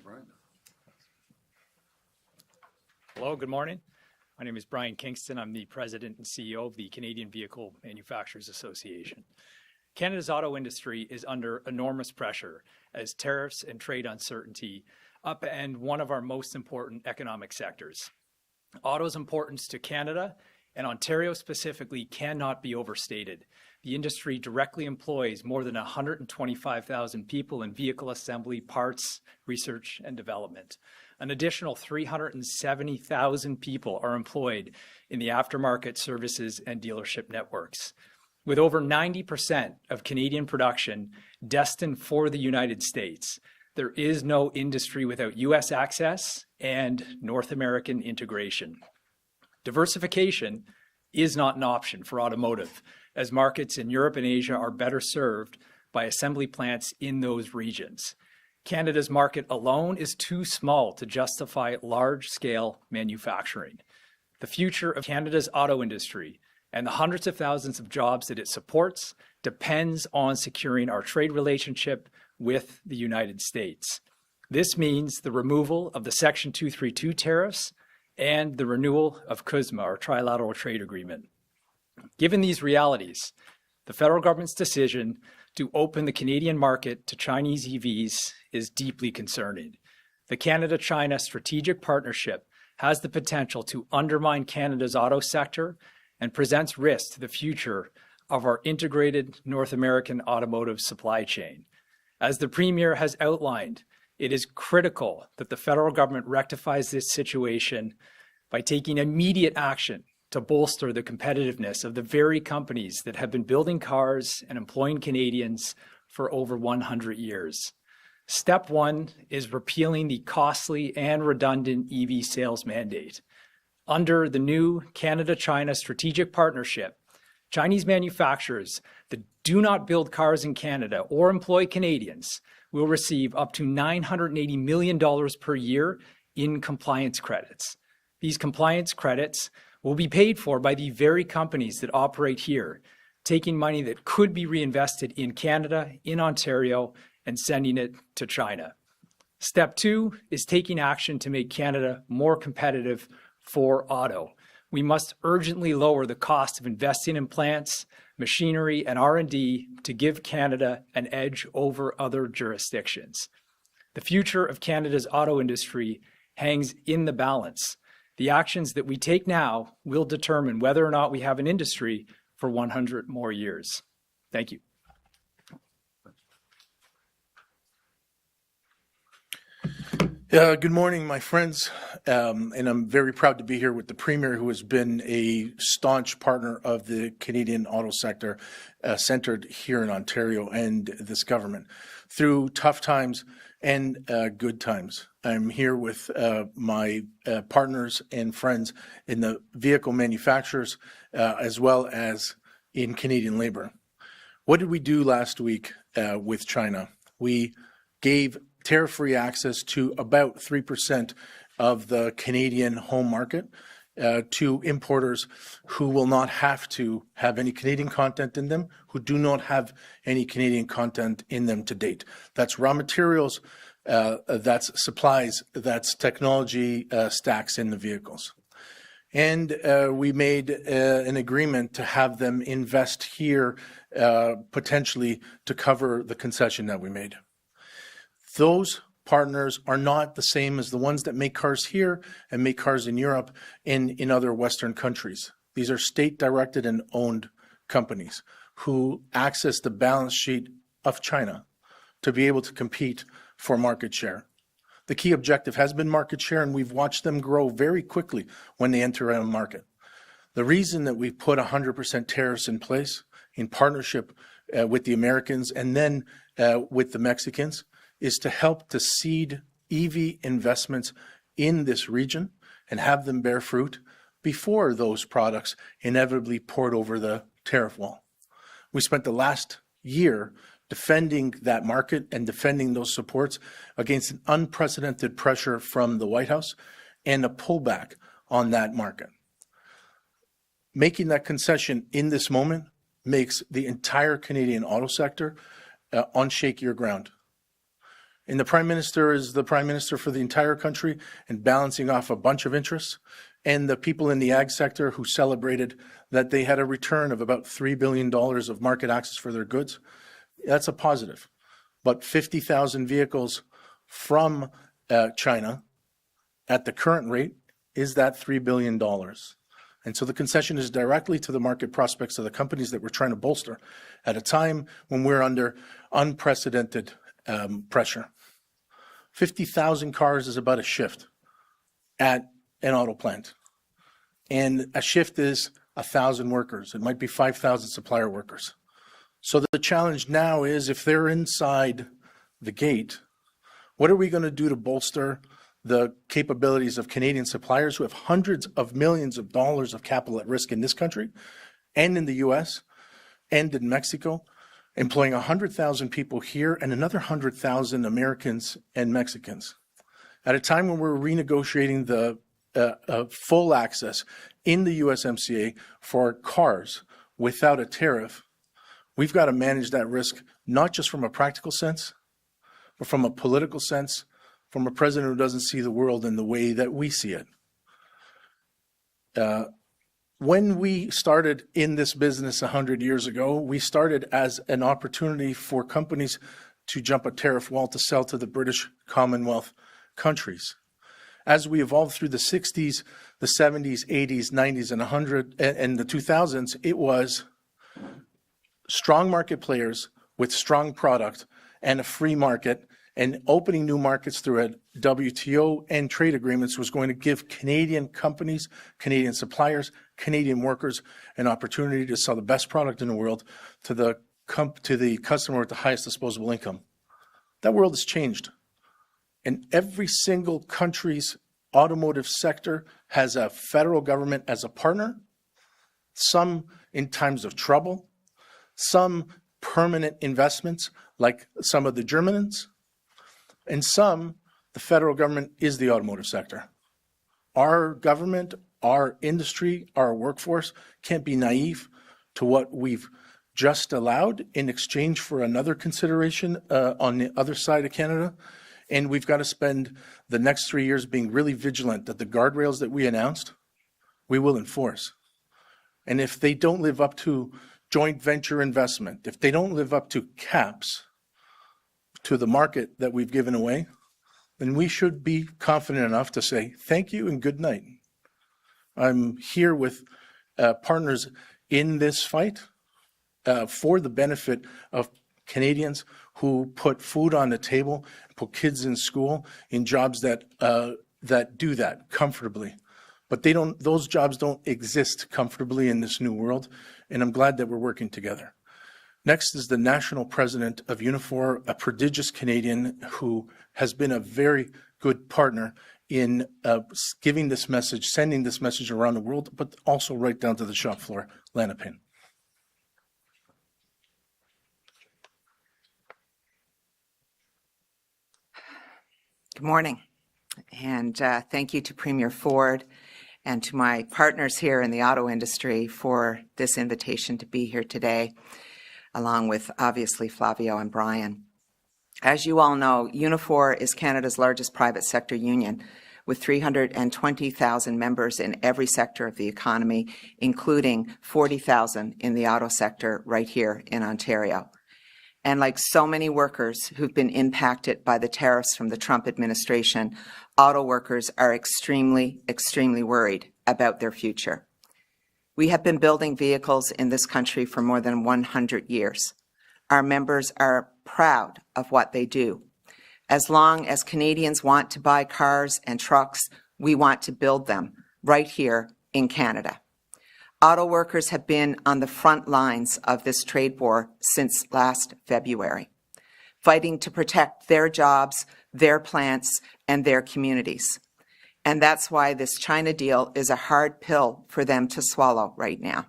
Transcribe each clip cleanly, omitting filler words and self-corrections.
Brian. Hello, good morning. My name is Brian Kingston. I'm the President and CEO of the Canadian Vehicle Manufacturers Association. Canada's auto industry is under enormous pressure as tariffs and trade uncertainty upend one of our most important economic sectors. Auto's importance to Canada and Ontario specifically cannot be overstated. The industry directly employs more than 125,000 people in vehicle assembly, parts, research, and development. An additional 370,000 people are employed in the aftermarket services and dealership networks. With over 90% of Canadian production destined for the United States, there is no industry without U.S. access and North American integration. Diversification is not an option for automotive, as markets in Europe and Asia are better served by assembly plants in those regions. Canada's market alone is too small to justify large-scale manufacturing. The future of Canada's auto industry and the hundreds of thousands of jobs that it supports depends on securing our trade relationship with the United States. This means the removal of the Section 232 tariffs and the renewal of CUSMA, our trilateral trade agreement. Given these realities, the federal government's decision to open the Canadian market to Chinese EVs is deeply concerning. The Canada-China strategic partnership has the potential to undermine Canada's auto sector and presents risk to the future of our integrated North American automotive supply chain. As the Premier has outlined, it is critical that the federal government rectifies this situation by taking immediate action to bolster the competitiveness of the very companies that have been building cars and employing Canadians for over 100 years. Step one is repealing the costly and redundant EV sales mandate. Under the new Canada-China strategic partnership, Chinese manufacturers that do not build cars in Canada or employ Canadians will receive up to $980 million per year in compliance credits. These compliance credits will be paid for by the very companies that operate here, taking money that could be reinvested in Canada, in Ontario, and sending it to China. Step two is taking action to make Canada more competitive for auto. We must urgently lower the cost of investing in plants, machinery, and R&D to give Canada an edge over other jurisdictions. The future of Canada's auto industry hangs in the balance. The actions that we take now will determine whether or not we have an industry for 100 more years. Thank you. Good morning, my friends, and I'm very proud to be here with the Premier, who has been a staunch partner of the Canadian auto sector, centered here in Ontario and this government through tough times and good times. I'm here with my partners and friends in the vehicle manufacturers, as well as in Canadian labor. What did we do last week with China? We gave tariff-free access to about 3% of the Canadian home market to importers who will not have to have any Canadian content in them, who do not have any Canadian content in them to date. That's raw materials, that's supplies, that's technology stacks in the vehicles. And we made an agreement to have them invest here potentially to cover the concession that we made. Those partners are not the same as the ones that make cars here and make cars in Europe and in other Western countries. These are state-directed and owned companies who access the balance sheet of China to be able to compete for market share. The key objective has been market share, and we've watched them grow very quickly when they enter a market. The reason that we put 100% tariffs in place in partnership with the Americans and then with the Mexicans is to help to seed EV investments in this region and have them bear fruit before those products inevitably poured over the tariff wall. We spent the last year defending that market and defending those supports against an unprecedented pressure from the White House and a pullback on that market. Making that concession in this moment makes the entire Canadian auto sector on shakier ground. And the Prime Minister is the Prime Minister for the entire country and balancing off a bunch of interests. And the people in the ag sector who celebrated that they had a return of about $3 billion of market access for their goods, that's a positive. But 50,000 vehicles from China at the current rate is that $3 billion. And so the concession is directly to the market prospects of the companies that we're trying to bolster at a time when we're under unprecedented pressure. 50,000 cars is about a shift at an auto plant. And a shift is 1,000 workers. It might be 5,000 supplier workers. So the challenge now is, if they're inside the gate, what are we going to do to bolster the capabilities of Canadian suppliers who have hundreds of millions of dollars of capital at risk in this country and in the US and in Mexico, employing 100,000 people here and another 100,000 Americans and Mexicans. At a time when we're renegotiating the full access in the USMCA for cars without a tariff, we've got to manage that risk, not just from a practical sense, but from a political sense, from a president who doesn't see the world in the way that we see it. When we started in this business 100 years ago, we started as an opportunity for companies to jump a tariff wall to sell to the British Commonwealth countries. As we evolved through the 60s, the 70s, 80s, 90s, and the 2000s, it was strong market players with strong product and a free market, and opening new markets through a WTO and trade agreements was going to give Canadian companies, Canadian suppliers, Canadian workers an opportunity to sell the best product in the world to the customer with the highest disposable income. That world has changed. And every single country's automotive sector has a federal government as a partner, some in times of trouble, some permanent investments like some of the Germans, and some, the federal government is the automotive sector. Our government, our industry, our workforce can't be naive to what we've just allowed in exchange for another consideration on the other side of Canada. And we've got to spend the next 3 years being really vigilant that the guardrails that we announced, we will enforce. And if they don't live up to joint venture investment, if they don't live up to caps, to the market that we've given away, then we should be confident enough to say thank you and good night. I'm here with partners in this fight for the benefit of Canadians who put food on the table, put kids in school, in jobs that do that comfortably. But those jobs don't exist comfortably in this new world, and I'm glad that we're working together. Next is the national president of Unifor, a prodigious Canadian who has been a very good partner in giving this message, sending this message around the world, but also right down to the shop floor, Lana Payne. Good morning, and thank you to Premier Ford and to my partners here in the auto industry for this invitation to be here today, along with obviously Flavio and Brian. As you all know, Unifor is Canada's largest private sector union, with 320,000 members in every sector of the economy, including 40,000 in the auto sector right here in Ontario. And like so many workers who've been impacted by the tariffs from the Trump administration, auto workers are extremely, extremely worried about their future. We have been building vehicles in this country for more than 100 years. Our members are proud of what they do. As long as Canadians want to buy cars and trucks, we want to build them right here in Canada. Auto workers have been on the front lines of this trade war since last February, fighting to protect their jobs, their plants, and their communities. And that's why this China deal is a hard pill for them to swallow right now,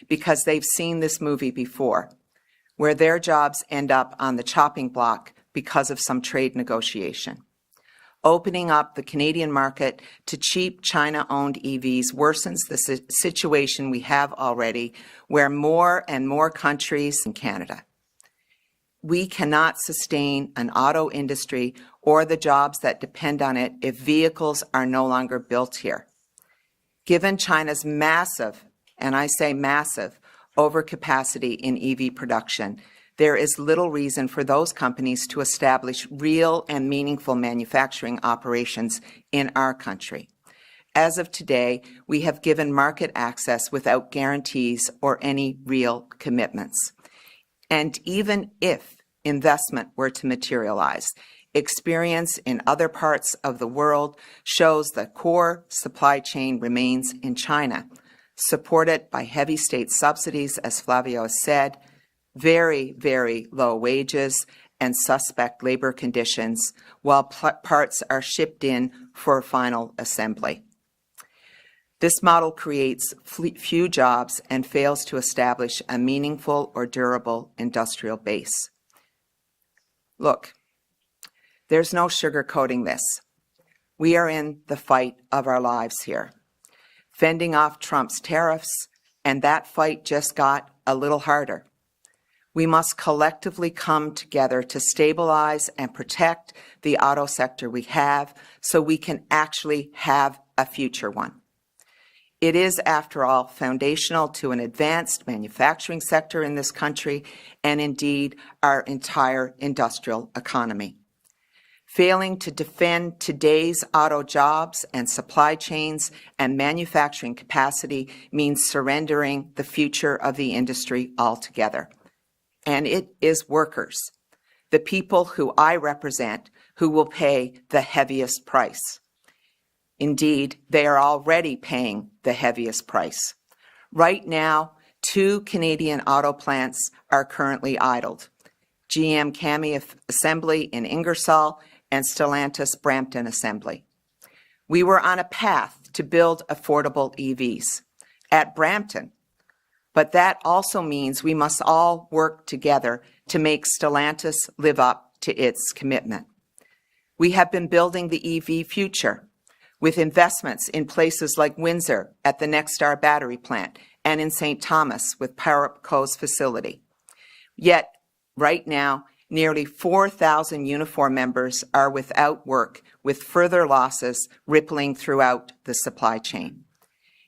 because they've seen this movie before, where their jobs end up on the chopping block because of some trade negotiation. Opening up the Canadian market to cheap China-owned EVs worsens the situation we have already, where more and more countries in Canada. We cannot sustain an auto industry or the jobs that depend on it if vehicles are no longer built here. Given China's massive, and I say massive, overcapacity in EV production, there is little reason for those companies to establish real and meaningful manufacturing operations in our country. As of today, we have given market access without guarantees or any real commitments. And even if investment were to materialize, experience in other parts of the world shows the core supply chain remains in China, supported by heavy state subsidies, as Flavio has said, very, very low wages, and suspect labor conditions, while parts are shipped in for final assembly. This model creates few jobs and fails to establish a meaningful or durable industrial base. Look, there's no sugarcoating this. We are in the fight of our lives here, fending off Trump's tariffs, and that fight just got a little harder. We must collectively come together to stabilize and protect the auto sector we have so we can actually have a future one. It is, after all, foundational to an advanced manufacturing sector in this country and indeed our entire industrial economy. Failing to defend today's auto jobs and supply chains and manufacturing capacity means surrendering the future of the industry altogether. And it is workers, the people who I represent, who will pay the heaviest price. Indeed, they are already paying the heaviest price. Right now, 2 Canadian auto plants are currently idled. GM Cami Assembly in Ingersoll and Stellantis Brampton Assembly. We were on a path to build affordable EVs at Brampton, but that also means we must all work together to make Stellantis live up to its commitment. We have been building the EV future with investments in places like Windsor at the Nexstar battery plant and in St. Thomas with PowerCo's facility. Yet, right now, nearly 4,000 Unifor members are without work, with further losses rippling throughout the supply chain.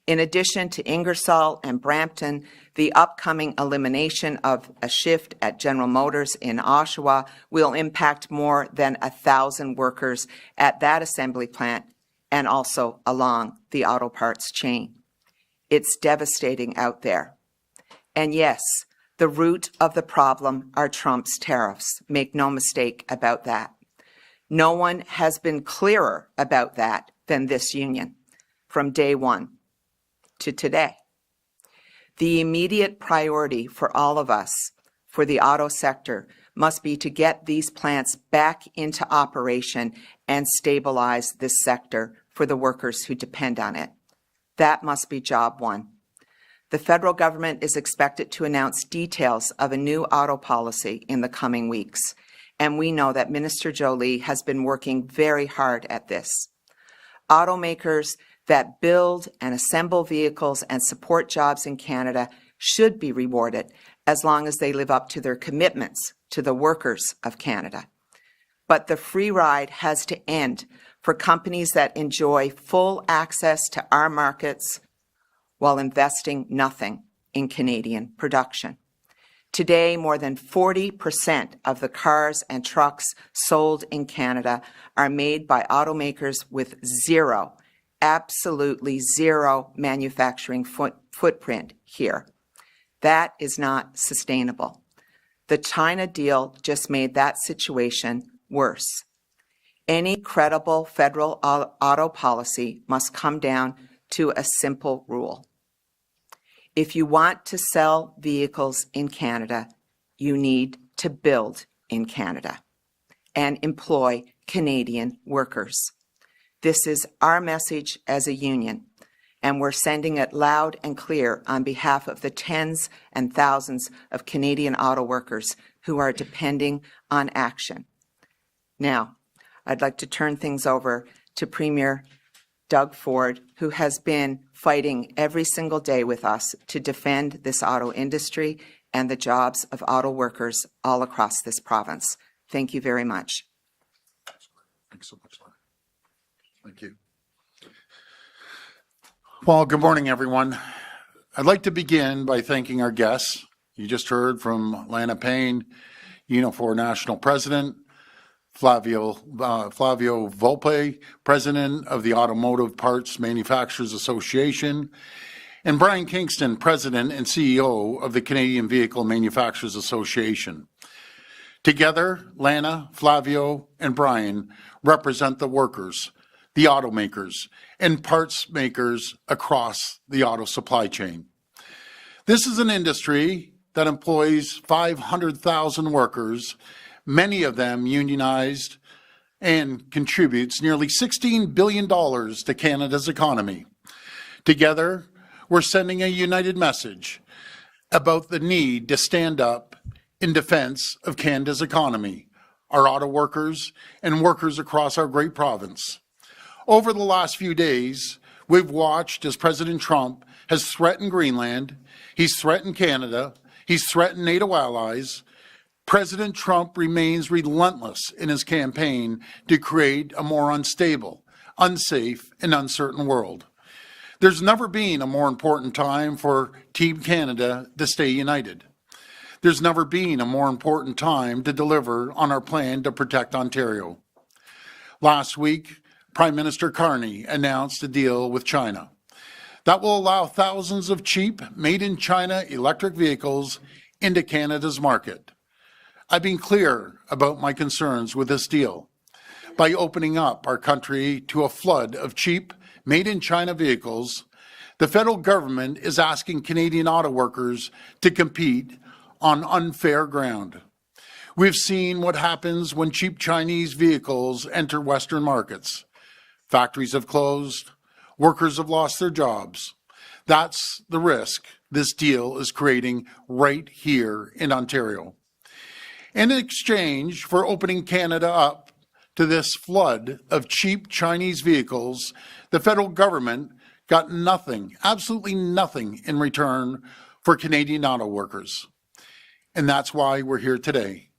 In addition to Ingersoll and Brampton, the upcoming elimination of a shift at General Motors in Oshawa will impact more than 1,000 workers at that assembly plant and also along the auto parts chain. It's devastating out there. And yes, the root of the problem are Trump's tariffs. Make no mistake about that. No one has been clearer about that than this union from day one to today. The immediate priority for all of us, for the auto sector, must be to get these plants back into operation and stabilize this sector for the workers who depend on it. That must be job one. The federal government is expected to announce details of a new auto policy in the coming weeks, and we know that Minister Jolie has been working very hard at this. Automakers that build and assemble vehicles and support jobs in Canada should be rewarded as long as they live up to their commitments to the workers of Canada. But the free ride has to end for companies that enjoy full access to our markets while investing nothing in Canadian production. Today, more than 40% of the cars and trucks sold in Canada are made by automakers with zero, absolutely zero manufacturing footprint here. That is not sustainable. The China deal just made that situation worse. Any credible federal auto policy must come down to a simple rule. If you want to sell vehicles in Canada, you need to build in Canada and employ Canadian workers. This is our message as a union, and we're sending it loud and clear on behalf of the tens and thousands of Canadian auto workers who are depending on action. Now, I'd like to turn things over to Premier Doug Ford, who has been fighting every single day with us to defend this auto industry and the jobs of auto workers all across this province. Thank you very much. Thanks so much, Lana. Thank you. Well, good morning, everyone. I'd like to begin by thanking our guests. You just heard from Lana Payne, Unifor National President, Flavio Volpe, President of the Automotive Parts Manufacturers Association, and Brian Kingston, President and CEO of the Canadian Vehicle Manufacturers Association. Together, Lana, Flavio, and Brian represent the workers, the automakers, and parts makers across the auto supply chain. This is an industry that employs 500,000 workers, many of them unionized, and contributes nearly $16 billion to Canada's economy. Together, we're sending a united message about the need to stand up in defense of Canada's economy, our auto workers, and workers across our great province. Over the last few days, we've watched as President Trump has threatened Greenland, he's threatened Canada, he's threatened NATO allies. President Trump remains relentless in his campaign to create a more unstable, unsafe, and uncertain world. There's never been a more important time for Team Canada to stay united. There's never been a more important time to deliver on our plan to protect Ontario. Last week, Prime Minister Carney announced a deal with China that will allow thousands of cheap, made-in-China electric vehicles into Canada's market. I've been clear about my concerns with this deal. By opening up our country to a flood of cheap, made-in-China vehicles, the federal government is asking Canadian auto workers to compete on unfair ground. We've seen what happens when cheap Chinese vehicles enter Western markets. Factories have closed, workers have lost their jobs. That's the risk this deal is creating right here in Ontario. In exchange for opening Canada up to this flood of cheap Chinese vehicles, the federal government got nothing, absolutely nothing in return for Canadian auto workers. And that's why we're here today.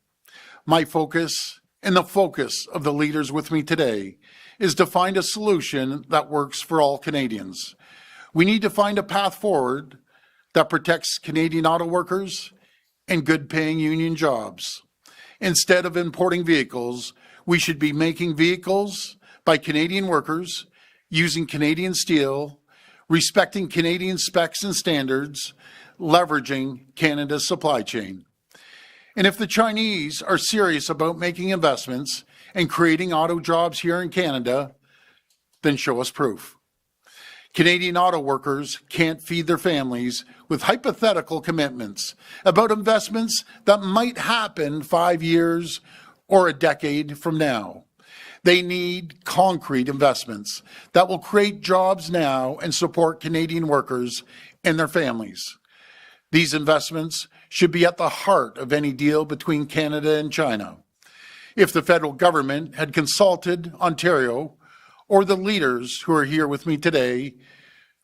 My focus and the focus of the leaders with me today is to find a solution that works for all Canadians. We need to find a path forward that protects Canadian auto workers and good-paying union jobs. Instead of importing vehicles, we should be making vehicles by Canadian workers, using Canadian steel, respecting Canadian specs and standards, leveraging Canada's supply chain. And if the Chinese are serious about making investments and creating auto jobs here in Canada, then show us proof. Canadian auto workers can't feed their families with hypothetical commitments about investments that might happen 5 years or a decade from now. They need concrete investments that will create jobs now and support Canadian workers and their families. These investments should be at the heart of any deal between Canada and China. If the federal government had consulted Ontario or the leaders who are here with me today,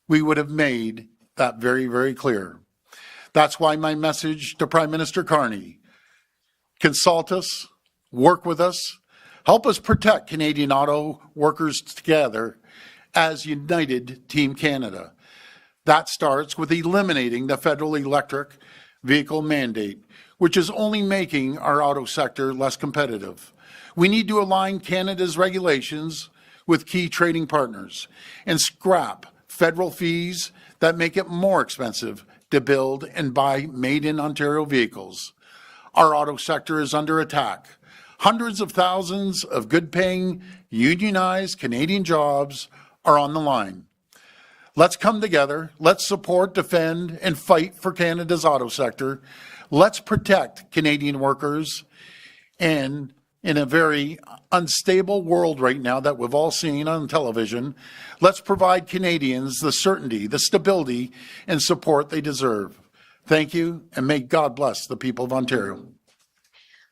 we would have made that very, very clear. That's why my message to Prime Minister Carney: consult us, work with us, help us protect Canadian auto workers together as United Team Canada. That starts with eliminating the federal electric vehicle mandate, which is only making our auto sector less competitive. We need to align Canada's regulations with key trading partners and scrap federal fees that make it more expensive to build and buy made-in-Ontario vehicles. Our auto sector is under attack. Hundreds of thousands of good-paying, unionized Canadian jobs are on the line. Let's come together. Let's support, defend, and fight for Canada's auto sector. Let's protect Canadian workers. And in a very unstable world right now that we've all seen on television, let's provide Canadians the certainty, the stability, and support they deserve. Thank you, and may God bless the people of Ontario.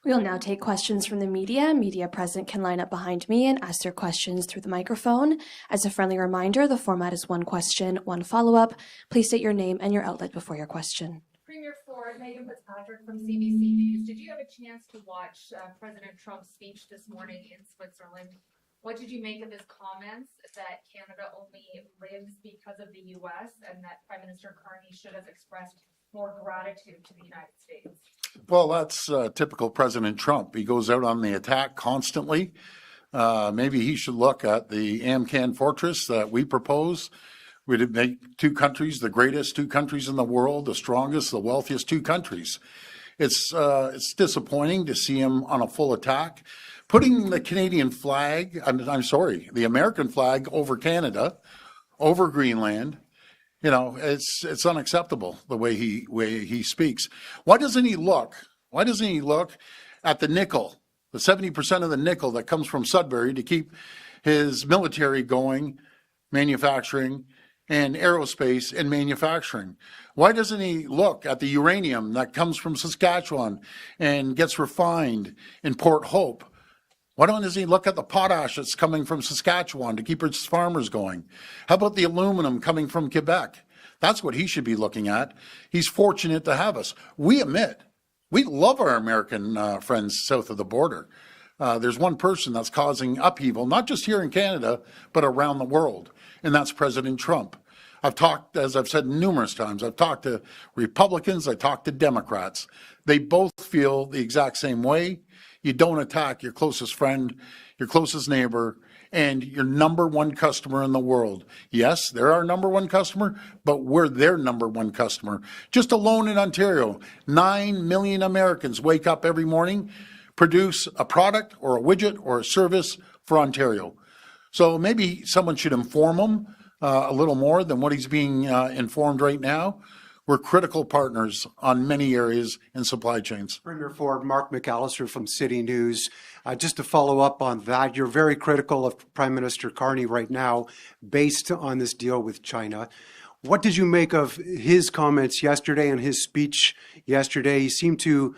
We will now take questions from the media. Media present can line up behind me and ask their questions through the microphone. As a friendly reminder, the format is one question, one follow-up. Please state your name and your outlet before your question. Premier Ford. Ford, Megan Fitzpatrick from CBC News. Did you have a chance to watch President Trump's speech this morning in Switzerland? What did you make of his comments that Canada only lives because of the U.S. and that Prime Minister Carney should have expressed more gratitude to the United States? Well, that's typical President Trump. He goes out on the attack constantly. Maybe he should look at the Amcan fortress that we propose. We'd make two countries, the greatest two countries in the world, the strongest, the wealthiest two countries. It's disappointing to see him on a full attack. Putting the Canadian flag, the American flag over Canada, over Greenland, it's unacceptable the way he speaks. Why doesn't he look at the nickel, the 70% of the nickel that comes from Sudbury to keep his military going, manufacturing, and aerospace and manufacturing? Why doesn't he look at the uranium that comes from Saskatchewan and gets refined in Port Hope? Why doesn't he look at the potash that's coming from Saskatchewan to keep its farmers going? How about the aluminum coming from Quebec? That's what he should be looking at. He's fortunate to have us. We love our American friends south of the border. There's one person that's causing upheaval, not just here in Canada, but around the world, and that's President Trump. As I've said numerous times, I've talked to Republicans, I talked to Democrats. They both feel the exact same way. You don't attack your closest friend, your closest neighbor, and your number one customer in the world. Yes, they're our number one customer, but we're their number one customer. Just alone in Ontario, 9 million Americans wake up every morning, produce a product or a widget or a service for Ontario. So maybe someone should inform him a little more than what he's being informed right now. We're critical partners on many areas in supply chains. Premier Ford, Mark McAllister from City News. Just to follow up on that, you're very critical of Prime Minister Carney right now based on this deal with China. What did you make of his comments yesterday and his speech yesterday? He seemed to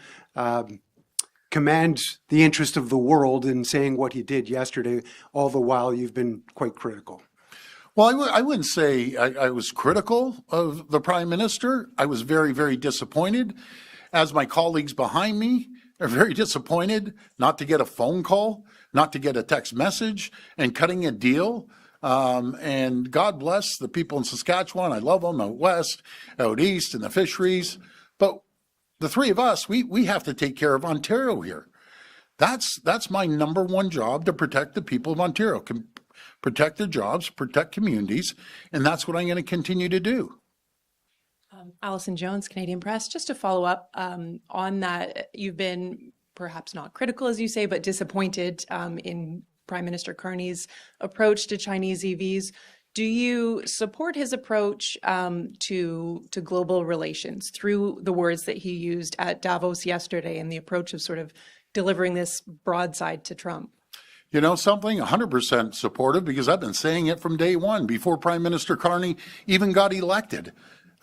command the interest of the world in saying what he did yesterday, all the while you've been quite critical. Well, I wouldn't say I was critical of the Prime Minister. I was very, very disappointed, as my colleagues behind me are very disappointed not to get a phone call, not to get a text message, and cutting a deal. And God bless the people in Saskatchewan. I love them out west, out east, in the fisheries. But the three of us, we have to take care of Ontario here. That's my number one job, to protect the people of Ontario. Protect their jobs, protect communities, and that's what I'm going to continue to do. Alison Jones, Canadian Press. Just to follow up on that, you've been perhaps not critical, as you say, but disappointed in Prime Minister Carney's approach to Chinese EVs. Do you support his approach to global relations through the words that he used at Davos yesterday and the approach of sort of delivering this broadside to Trump? You know something? 100% supportive, because I've been saying it from day one, before Prime Minister Carney even got elected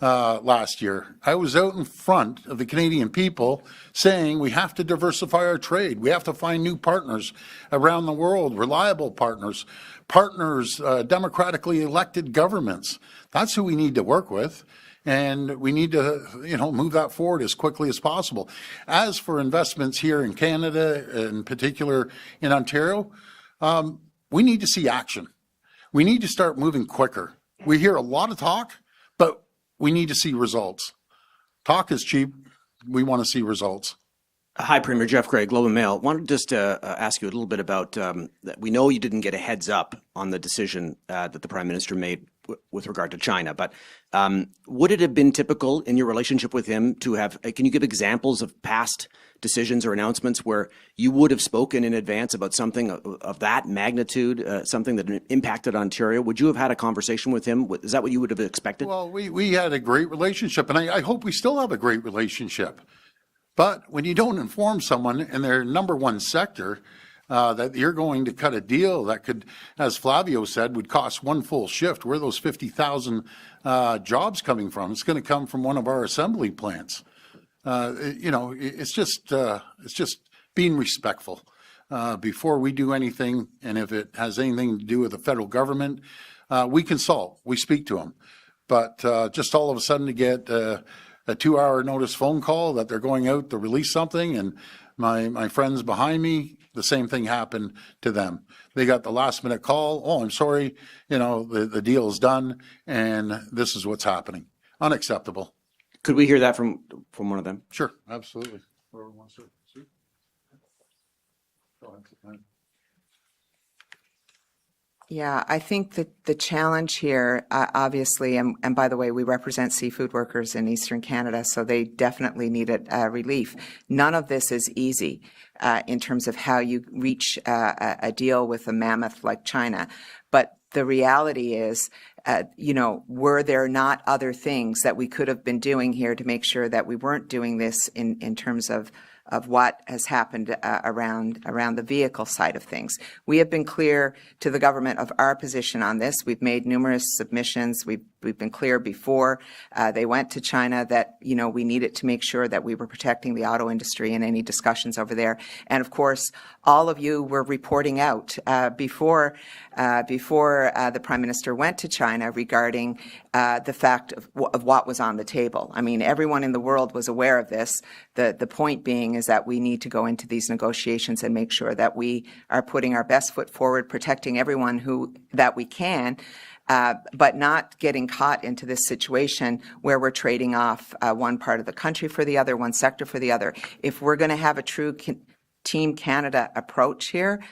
last year. I was out in front of the Canadian people saying we have to diversify our trade. We have to find new partners around the world, reliable partners, democratically elected governments. That's who we need to work with. And we need to, move that forward as quickly as possible. As for investments here in Canada, in particular in Ontario, we need to see action. We need to start moving quicker. We hear a lot of talk, but we need to see results. Talk is cheap. We want to see results. Hi, Premier Jeff Gray, Globe and Mail. Wanted just to ask you a little bit about that. We know you didn't get a heads up on the decision that the Prime Minister made with regard to China, but would it have been typical in your relationship with him to have, can you give examples of past decisions or announcements where you would have spoken in advance about something of that magnitude, something that impacted Ontario? Would you have had a conversation with him? Is that what you would have expected? Well, we had a great relationship, and I hope we still have a great relationship. But when you don't inform someone in their number one sector that you're going to cut a deal that could, as Flavio said, would cost one full shift, where are those 50,000 jobs coming from? It's going to come from one of our assembly plants. It's just being respectful before we do anything. And if it has anything to do with the federal government, we consult, we speak to them. But just all of a sudden to get a 2-hour notice phone call that they're going out to release something, and my friends behind me, the same thing happened to them. They got the last minute call, oh, I'm sorry, the deal is done, and this is what's happening. Unacceptable. Could we hear that from one of them? Sure, absolutely. Whoever wants to speak. Go ahead. Yeah, I think that the challenge here, obviously, and by the way, we represent seafood workers in Eastern Canada, so they definitely needed relief. None of this is easy in terms of how you reach a deal with a mammoth like China. But the reality is, were there not other things that we could have been doing here to make sure that we weren't doing this in terms of what has happened around the vehicle side of things? We have been clear to the government of our position on this. We've made numerous submissions. We've been clear before they went to China that, we needed to make sure that we were protecting the auto industry in any discussions over there. And of course, all of you were reporting out before the Prime Minister went to China regarding the fact of what was on the table. I mean, everyone in the world was aware of this. The point being is that we need to go into these negotiations and make sure that we are putting our best foot forward, protecting everyone that we can, but not getting caught into this situation where we're trading off one part of the country for the other, one sector for the other. If we're going to have a true Team Canada approach here,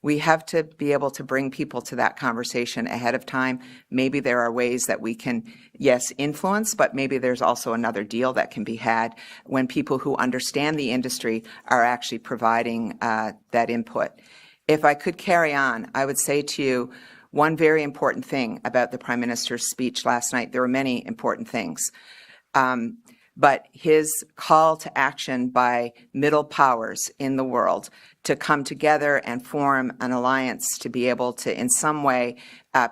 we have to be able to bring people to that conversation ahead of time. Maybe there are ways that we can, yes, influence, but maybe there's also another deal that can be had when people who understand the industry are actually providing that input. If I could carry on, I would say to you one very important thing about the Prime Minister's speech last night. There were many important things. But his call to action by middle powers in the world to come together and form an alliance to be able to, in some way,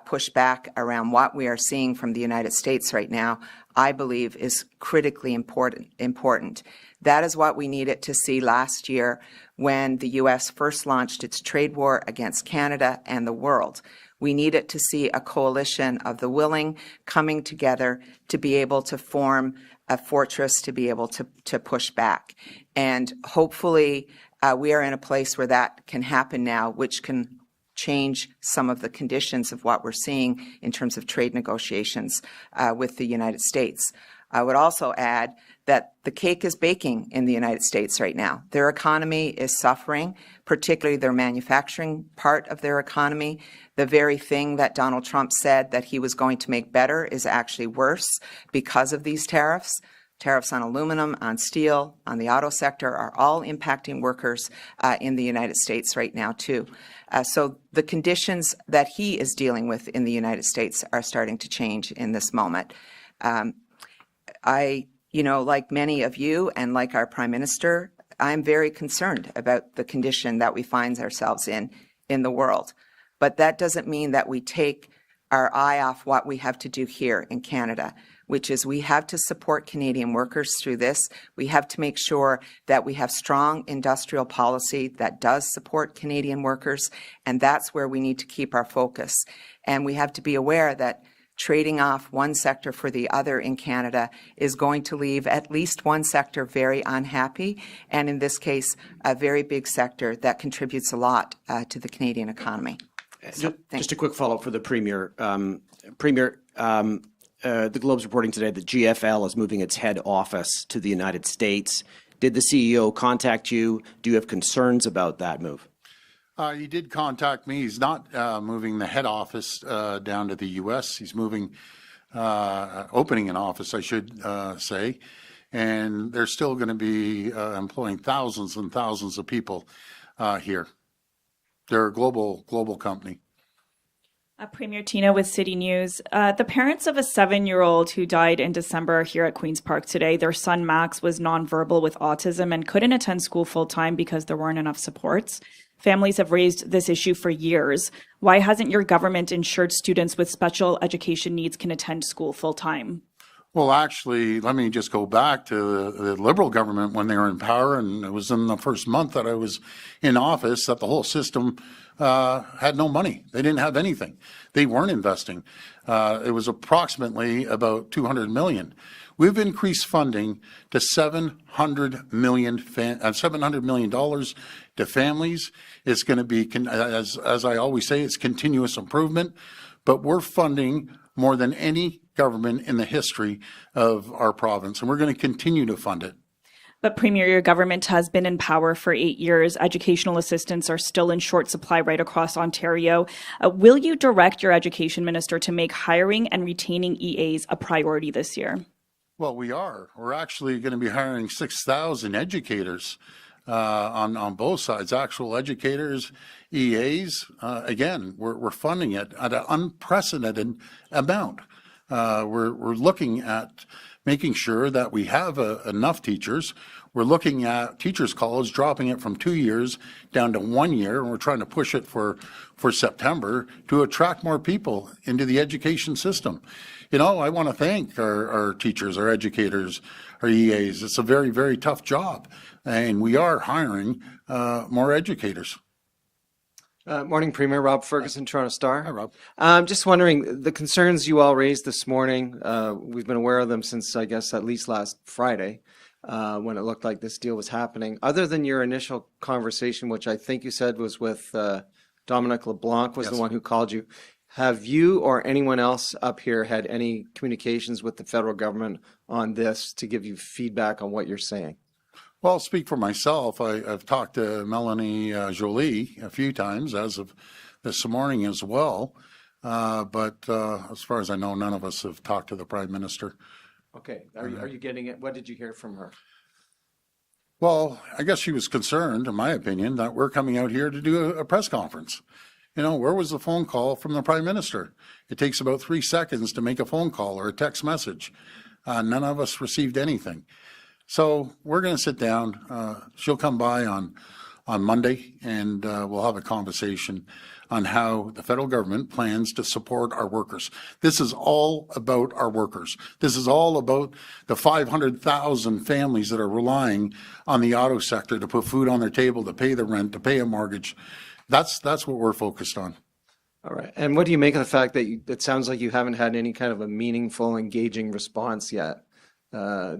push back around what we are seeing from the United States right now, I believe is critically important. That is what we needed to see last year when the U.S. first launched its trade war against Canada and the world. We needed to see a coalition of the willing coming together to be able to form a fortress to be able to push back. And hopefully we are in a place where that can happen now, which can change some of the conditions of what we're seeing in terms of trade negotiations with the United States. I would also add that the cake is baking in the United States right now. Their economy is suffering, particularly their manufacturing part of their economy. The very thing that Donald Trump said that he was going to make better is actually worse because of these tariffs. Tariffs on aluminum, on steel, on the auto sector are all impacting workers in the United States right now too. So the conditions that he is dealing with in the United States are starting to change in this moment. Like many of you and like our Prime Minister, I'm very concerned about the condition that we find ourselves in the world. But that doesn't mean that we take our eye off what we have to do here in Canada, which is we have to support Canadian workers through this. We have to make sure that we have strong industrial policy that does support Canadian workers, and that's where we need to keep our focus. And we have to be aware that trading off one sector for the other in Canada is going to leave at least one sector very unhappy, and in this case, a very big sector that contributes a lot to the Canadian economy. So, just a quick follow-up for the Premier. Premier, the Globe's reporting today that GFL is moving its head office to the United States. Did the CEO contact you? Do you have concerns about that move? He did contact me. He's not moving the head office down to the U.S. He's moving, opening an office, I should say, and they're still going to be employing thousands and thousands of people here. They're a global company. Premier Tina with City News. The parents of a 7-year-old who died in December here at Queen's Park today, their son Max was nonverbal with autism and couldn't attend school full-time because there weren't enough supports. Families have raised this issue for years. Why hasn't your government ensured students with special education needs can attend school full-time? Well, actually, let me just go back to the Liberal government when they were in power, and it was in the first month that I was in office that the whole system had no money. They didn't have anything. They weren't investing. It was approximately about $200 million. We've increased funding to $700 million to families. It's going to be, as I always say, it's continuous improvement, but we're funding more than any government in the history of our province, and we're going to continue to fund it. But Premier, your government has been in power for 8 years. Educational assistants are still in short supply right across Ontario. Will you direct your education minister to make hiring and retaining EAs a priority this year? Well, we are. We're actually going to be hiring 6,000 educators on both sides, actual educators, EAs. Again, we're funding it at an unprecedented amount. We're looking at making sure that we have enough teachers. We're looking at Teachers College, dropping it from 2 years down to 1 year, and we're trying to push it for September to attract more people into the education system. You know, I want to thank our teachers, our educators, our EAs. It's a very, very tough job, and we are hiring more educators. Morning, Premier. Rob Ferguson, Toronto Star. Hi, Rob. Just wondering, the concerns you all raised this morning, we've been aware of them since, I guess, at least last Friday, when it looked like this deal was happening. Other than your initial conversation, which I think you said was with Dominic LeBlanc was the one who called you, have you or anyone else up here had any communications with the federal government on this to give you feedback on what you're saying? Well, I'll speak for myself. I've talked to Melanie Joly a few times, as of this morning as well. But as far as I know, none of us have talked to the Prime Minister. Okay. Are you getting it? What did you hear from her? Well, I guess she was concerned, in my opinion, that we're coming out here to do a press conference. You know, where was the phone call from the Prime Minister? It takes about 3 seconds to make a phone call or a text message. None of us received anything. So we're going to sit down. She'll come by on Monday, and we'll have a conversation on how the federal government plans to support our workers. This is all about our workers. This is all about the 500,000 families that are relying on the auto sector to put food on their table, to pay the rent, to pay a mortgage. That's what we're focused on. All right. And what do you make of the fact that it sounds like you haven't had any kind of a meaningful, engaging response yet?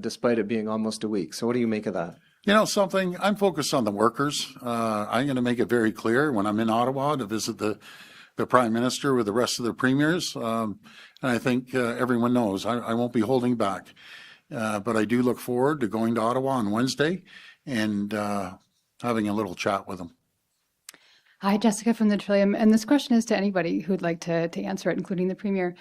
Despite it being almost a week. So what do you make of that? You know something, I'm focused on the workers. I'm going to make it very clear when I'm in Ottawa to visit the Prime Minister with the rest of the premiers. And I think everyone knows I won't be holding back. But I do look forward to going to Ottawa on Wednesday and having a little chat with them. Hi, Jessica from the Trillium. And this question is to anybody who'd like to answer it, including the Premier.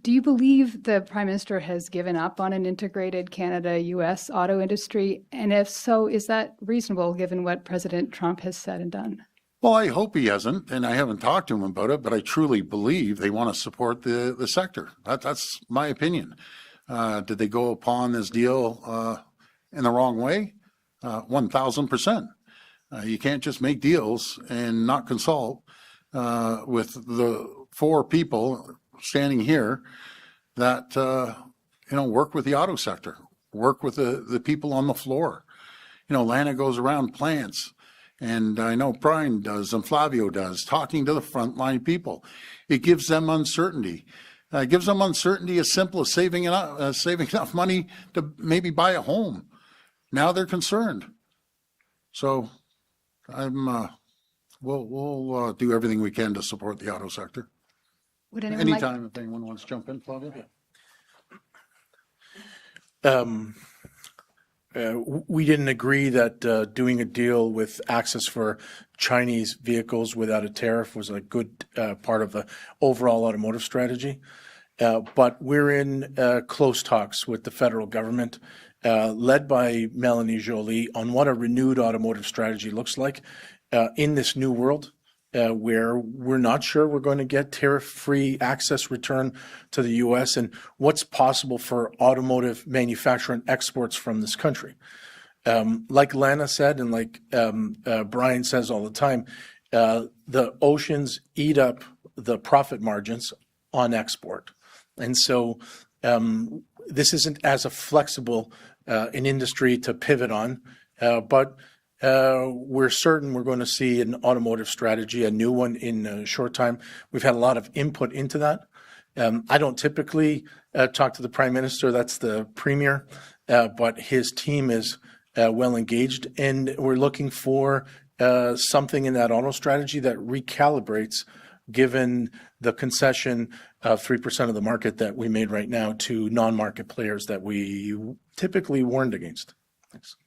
Do you believe the Prime Minister has given up on an integrated Canada-US auto industry? And if so, is that reasonable given what President Trump has said and done? Well, I hope he hasn't, and I haven't talked to him about it, but I truly believe they want to support the sector. That's my opinion. Did they go upon this deal in the wrong way? 1,000%. You can't just make deals and not consult with the 4 people standing here that, work with the auto sector, work with the people on the floor. You know, Lana goes around plants, and I know Brian does and Flavio does, talking to the frontline people. It gives them uncertainty. It gives them uncertainty as simple as saving enough money to maybe buy a home. Now they're concerned. So we'll do everything we can to support the auto sector. Would anyone Anytime if anyone wants to jump in, Flavio. We didn't agree that doing a deal with access for Chinese vehicles without a tariff was a good part of the overall automotive strategy. But we're in close talks with the federal government, led by Melanie Joly, on what a renewed automotive strategy looks like in this new world, where we're not sure we're going to get tariff-free access return to the U.S. and what's possible for automotive manufacture and exports from this country. Like Lana said, and like Brian says all the time, the oceans eat up the profit margins on export. And so this isn't as a flexible an industry to pivot on, but we're certain we're going to see an automotive strategy, a new one in a short time. We've had a lot of input into that. I don't typically talk to the Prime Minister, that's the Premier, but his team is well engaged, and we're looking for something in that auto strategy that recalibrates given the concession of 3% of the market that we made right now to non-market players that we typically warned against. Thanks.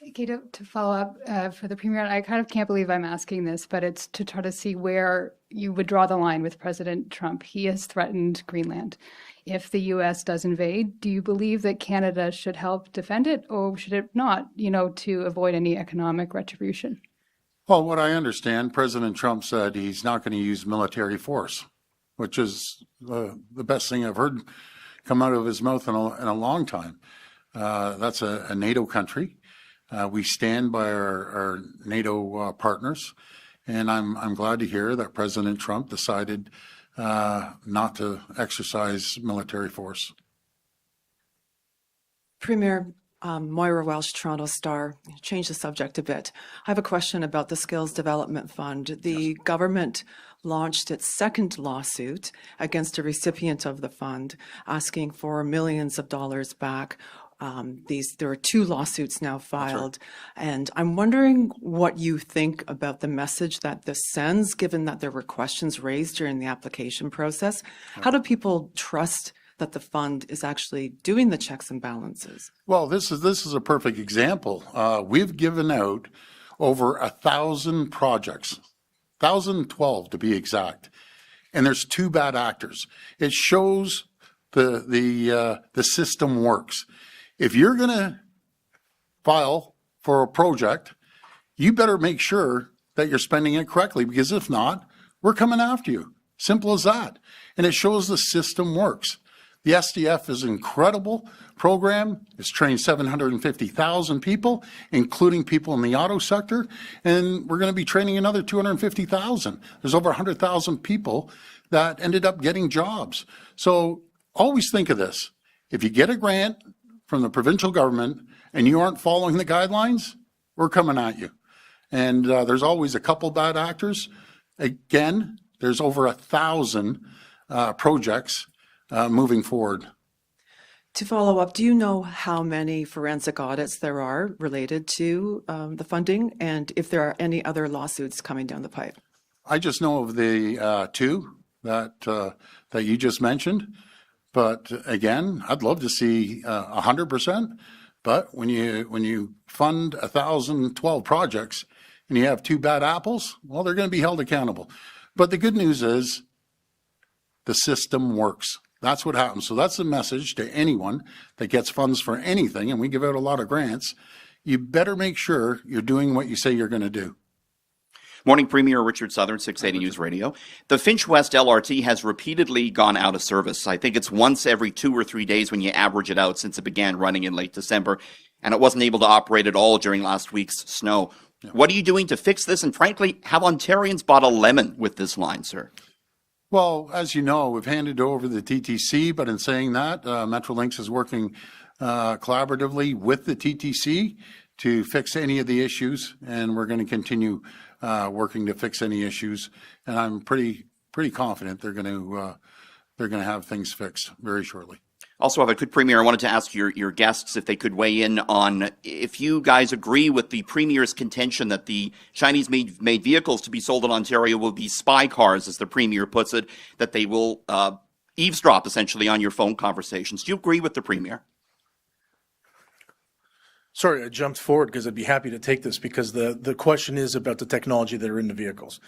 Okay, to follow up for the Premier, I kind of can't believe I'm asking this, but it's to try to see where you would draw the line with President Trump. He has threatened Greenland. If the U.S. does invade, do you believe that Canada should help defend it, or should it not, to avoid any economic retribution? Well, what I understand, President Trump said he's not going to use military force, which is the best thing I've heard come out of his mouth in a long time. That's a NATO country. We stand by our NATO partners, and I'm glad to hear that President Trump decided not to exercise military force. Premier, Moira Welsh, Toronto Star. Change the subject a bit. I have a question about the Skills Development Fund. The government launched its second lawsuit against a recipient of the fund, asking for millions of dollars back. There are two lawsuits now filed, and I'm wondering what you think about the message that this sends, given that there were questions raised during the application process. How do people trust that the fund is actually doing the checks and balances? Well, this is a perfect example. We've given out over 1,000 projects, 1,012 to be exact, and there's two bad actors. It shows the system works. If you're going to file for a project, you better make sure that you're spending it correctly, because if not, we're coming after you. Simple as that. And it shows the system works. The SDF is an incredible program. It's trained 750,000 people, including people in the auto sector. And we're going to be training another 250,000. There's over 100,000 people that ended up getting jobs. So always think of this. If you get a grant from the provincial government and you aren't following the guidelines, we're coming at you. And there's always a couple bad actors. Again, there's over 1,000 projects moving forward. To follow up, do you know how many forensic audits there are related to the funding, and if there are any other lawsuits coming down the pipe? I just know of the two that you just mentioned. But again, I'd love to see 100%. But when you fund 1,012 projects and you have two bad apples, well, they're going to be held accountable. But the good news is the system works. That's what happens. So that's the message to anyone that gets funds for anything, and we give out a lot of grants. You better make sure you're doing what you say you're going to do. Morning, Premier Richard Southern, 680 News Radio. The Finch West LRT has repeatedly gone out of service. I think it's once every 2 or 3 days when you average it out since it began running in late December, and it wasn't able to operate at all during last week's snow. Yeah. What are you doing to fix this? And frankly, have Ontarians bought a lemon with this line, sir? Well, as you know, we've handed over the TTC, but in saying that, Metrolinx is working collaboratively with the TTC to fix any of the issues, and we're going to continue working to fix any issues. And I'm pretty confident they're going to have things fixed very shortly. Also, if I could, Premier, I wanted to ask your guests if they could weigh in on if you guys agree with the Premier's contention that the Chinese-made vehicles to be sold in Ontario will be spy cars, as the Premier puts it, that they will eavesdrop essentially on your phone conversations. Do you agree with the Premier? Sorry, I jumped forward because I'd be happy to take this, because the question is about the technology that are in the vehicles.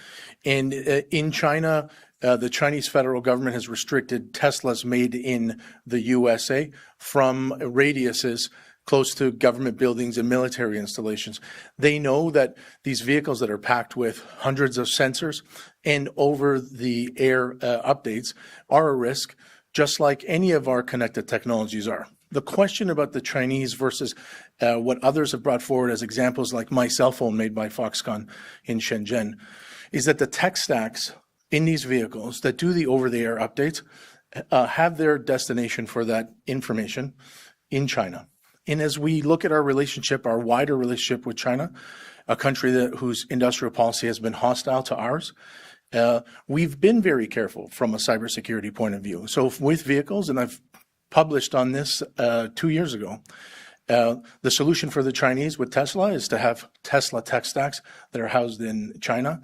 And in China, the Chinese federal government has restricted Teslas made in the USA from radiuses close to government buildings and military installations. They know that these vehicles that are packed with hundreds of sensors and over-the-air updates are a risk, just like any of our connected technologies are. The question about the Chinese versus what others have brought forward as examples, like my cell phone made by Foxconn in Shenzhen, is that the tech stacks in these vehicles that do the over-the-air updates have their destination for that information in China. And as we look at our relationship, our wider relationship with China, a country whose industrial policy has been hostile to ours, we've been very careful from a cybersecurity point of view. So with vehicles, and I've published on this 2 years ago, the solution for the Chinese with Tesla is to have Tesla tech stacks that are housed in China.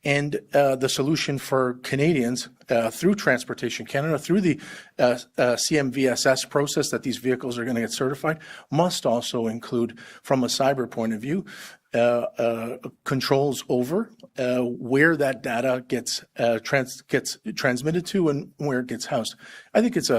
And the solution for Canadians through Transportation Canada, through the CMVSS process that these vehicles are going to get certified, must also include, from a cyber point of view, controls over where that data gets transmitted to and where it gets housed. I think it's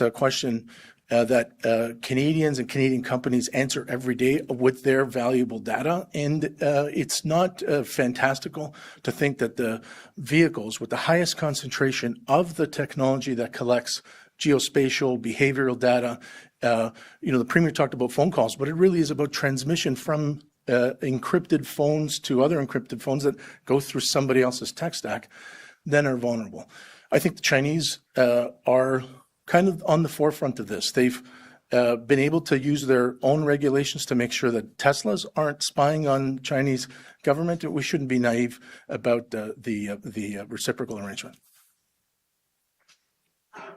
a question that Canadians and Canadian companies answer every day with their valuable data. And it's not fantastical to think that the vehicles with the highest concentration of the technology that collects geospatial, behavioral data, the Premier talked about phone calls, but it really is about transmission from encrypted phones to other encrypted phones that go through somebody else's tech stack, then are vulnerable. I think the Chinese are kind of on the forefront of this. They've been able to use their own regulations to make sure that Teslas aren't spying on Chinese government. We shouldn't be naive about the reciprocal arrangement.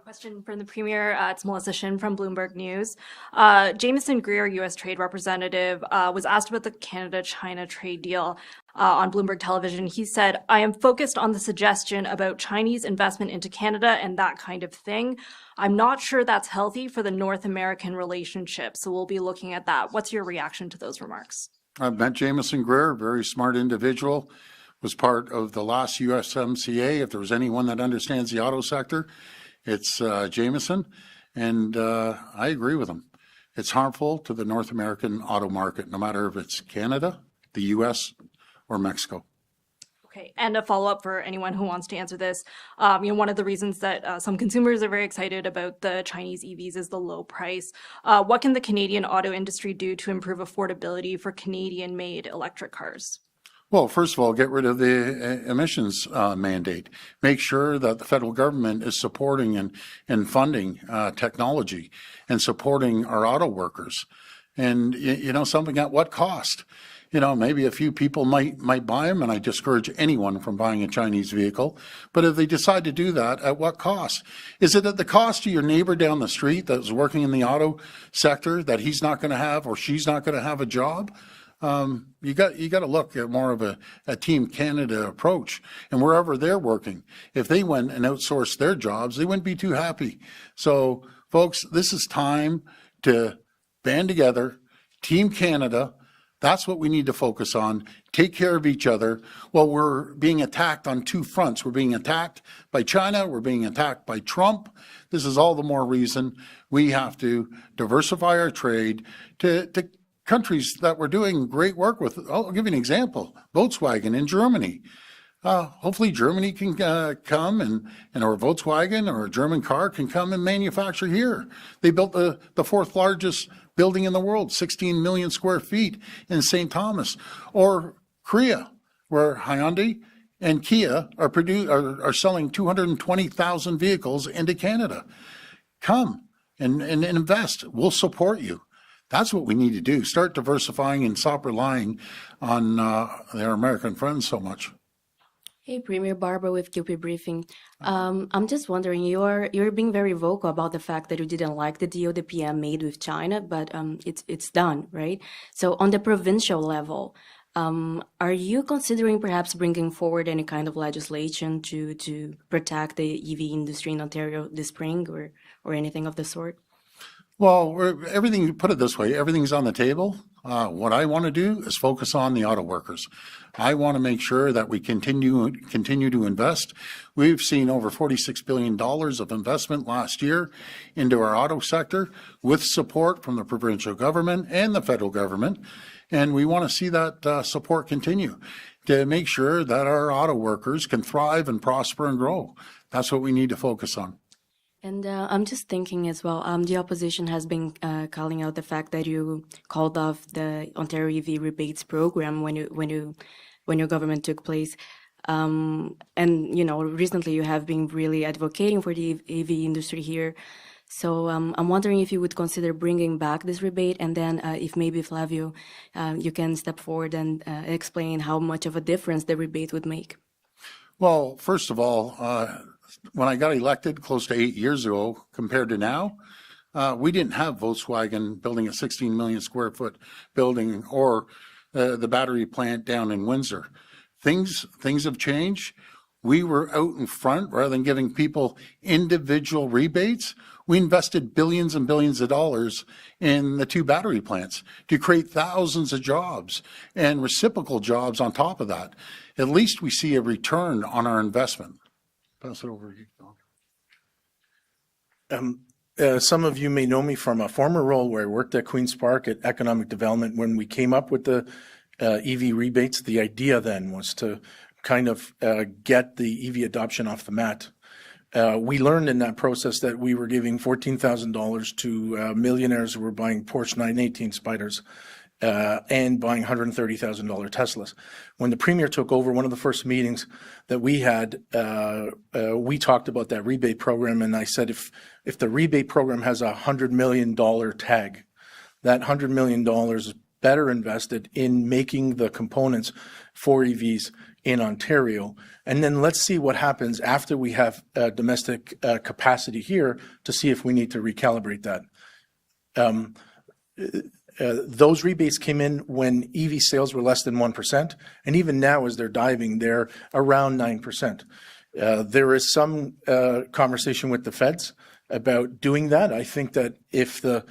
Question from the Premier. It's Melissa Shin from Bloomberg News. Jameson Greer, U.S. Trade Representative, was asked about the Canada-China trade deal on Bloomberg Television. He said, "I am focused on the suggestion about Chinese investment into Canada and that kind of thing. I'm not sure that's healthy for the North American relationship, so we'll be looking at that." What's your reaction to those remarks? I've met Jameson Greer, very smart individual, was part of the last USMCA. If there was anyone that understands the auto sector, it's Jameson, and I agree with him. It's harmful to the North American auto market, no matter if it's Canada, the U.S., or Mexico. Okay, and a follow-up for anyone who wants to answer this. One of the reasons that some consumers are very excited about the Chinese EVs is the low price. What can the Canadian auto industry do to improve affordability for Canadian-made electric cars? Well, first of all, get rid of the emissions mandate. Make sure that the federal government is supporting and funding technology and supporting our auto workers. And, something at what cost? Maybe a few people might buy them, and I discourage anyone from buying a Chinese vehicle. But if they decide to do that, at what cost? Is it at the cost of your neighbor down the street that's working in the auto sector that he's not going to have or she's not going to have a job? You got to look at more of a Team Canada approach. And wherever they're working, if they went and outsourced their jobs, they wouldn't be too happy. So, folks, this is time to band together, Team Canada. That's what we need to focus on. Take care of each other. Well, we're being attacked on two fronts. We're being attacked by China. We're being attacked by Trump. This is all the more reason we have to diversify our trade to countries that we're doing great work with. I'll give you an example. Volkswagen in Germany. Hopefully Germany can come or Volkswagen or a German car can come and manufacture here. They built the fourth largest building in the world, 16 million square feet in St. Thomas. Or Korea, where Hyundai and Kia are selling 220,000 vehicles into Canada. Come and invest. We'll support you. That's what we need to do. Start diversifying and stop relying on their American friends so much. Hey, Premier Barbara with QP Briefing. I'm just wondering, you're being very vocal about the fact that you didn't like the deal the PM made with China, but it's done, right? So on the provincial level, are you considering perhaps bringing forward any kind of legislation to protect the EV industry in Ontario this spring or anything of the sort? Well, put it this way, everything's on the table. What I want to do is focus on the auto workers. I want to make sure that we continue to invest. We've seen over $46 billion of investment last year into our auto sector with support from the provincial government and the federal government. And we want to see that support continue to make sure that our auto workers can thrive and prosper and grow. That's what we need to focus on. And I'm just thinking as well, the opposition has been calling out the fact that you called off the Ontario EV rebates program when your government took place. And, recently you have been really advocating for the EV industry here. So I'm wondering if you would consider bringing back this rebate, and then if maybe, Flavio, you can step forward and explain how much of a difference the rebate would make. Well, first of all, when I got elected close to 8 years ago compared to now, we didn't have Volkswagen building a 16 million square foot building or the battery plant down in Windsor. Things have changed. We were out in front rather than giving people individual rebates. We invested billions and billions of dollars in the 2 battery plants to create thousands of jobs and reciprocal jobs on top of that. At least we see a return on our investment. Pass it over to you. Some of you may know me from a former role where I worked at Queen's Park at Economic Development. When we came up with the EV rebates, the idea then was to kind of get the EV adoption off the mat. We learned in that process that we were giving $14,000 to millionaires who were buying Porsche 918 Spyders and buying $130,000 Teslas. When the Premier took over, one of the first meetings that we had, we talked about that rebate program, and I said if the rebate program has a $100 million tag, that $100 million is better invested in making the components for EVs in Ontario. And then let's see what happens after we have domestic capacity here to see if we need to recalibrate that. Those rebates came in when EV sales were less than 1%. And even now, as they're diving, they're around 9%. There is some conversation with the feds about doing that. I think that if the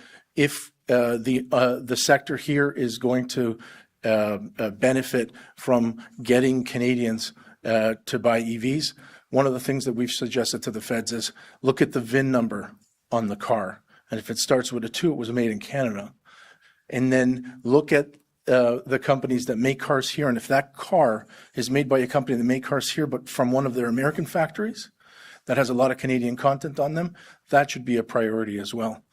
sector here is going to benefit from getting Canadians to buy EVs, one of the things that we've suggested to the feds is look at the VIN number on the car. And if it starts with a 2, it was made in Canada. And then look at the companies that make cars here. And if that car is made by a company that make cars here, but from one of their American factories that has a lot of Canadian content on them, that should be a priority as well.